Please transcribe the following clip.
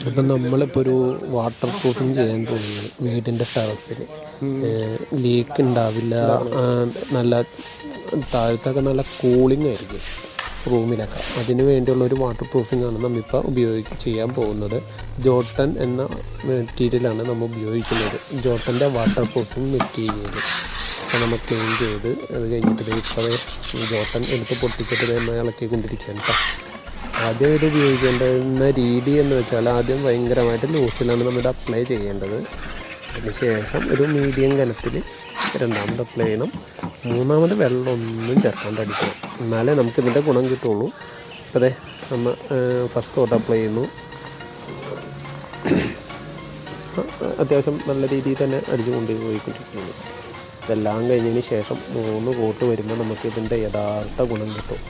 അപ്പം നമ്മളിപ്പോൾ ഒരു വാട്ടർ പ്രൂഫിങ് ചെയ്യാൻ പോകുന്നത് വീടിൻ്റെ ടെറസിൽ ലീക്ക് ഉണ്ടാവില്ല. നല്ല താഴത്തൊക്കെ നല്ല കൂളിംഗ് ആയിരിക്കും റൂമിലൊക്കെ. അതിന് വേണ്ടിയുള്ളൊരു വാട്ടർ പ്രൂഫിംഗ് ആണ് നമ്മളിപ്പോൾ ചെയ്യാൻ പോകുന്നത്. ജോട്ടൻ എന്ന മെറ്റീരിയലാണ് നമ്മൾ ഉപയോഗിക്കുന്നത്. ജോട്ടൻ്റെ വാട്ടർ പ്രൂഫിംഗ് മെറ്റീരിയൽ അപ്പോൾ നമ്മൾ ക്ലീൻ ചെയ്ത് അത് കഴിഞ്ഞിട്ട് ഇപ്പോൾ ജോട്ടൻ എടുത്ത് പൊട്ടിച്ചിട്ട് നമ്മൾ ഇളക്കിക്കൊണ്ടിരിക്കുകയാണ് കേട്ടോ. ആദ്യം ഇത് ഉപയോഗിക്കേണ്ടുന്ന രീതി എന്ന് വെച്ചാൽ ആദ്യം ഭയങ്കരമായിട്ട് ലൂസിലാണ് നമ്മളിത് അപ്ലൈ ചെയ്യേണ്ടത്. അതിന് ശേഷം ഒരു മീഡിയം കനത്തിൽ രണ്ടാമത് അപ്ലൈ ചെയ്യണം. മൂന്നാമത് വെള്ളമൊന്നും ചേർക്കാണ്ട് അടിക്കണം. എന്നാലേ നമുക്കിതിൻ്റെ ഗുണം കിട്ടുള്ളൂ. അപ്പോൾ അതെ നമ്മൾ ഫസ്റ്റ് കോട്ട് അപ്ലൈ ചെയ്യുന്നു. അത്യാവശ്യം നല്ല രീതിയിൽ തന്നെ അടിച്ചു കൊണ്ടുപോയിക്കൊണ്ടിരിക്കുന്നു. ഇതെല്ലാം കഴിഞ്ഞതിന് ശേഷം 3 കോട്ട് വരുമ്പോൾ നമുക്കിതിൻ്റെ യഥാർത്ഥ ഗുണം കിട്ടും.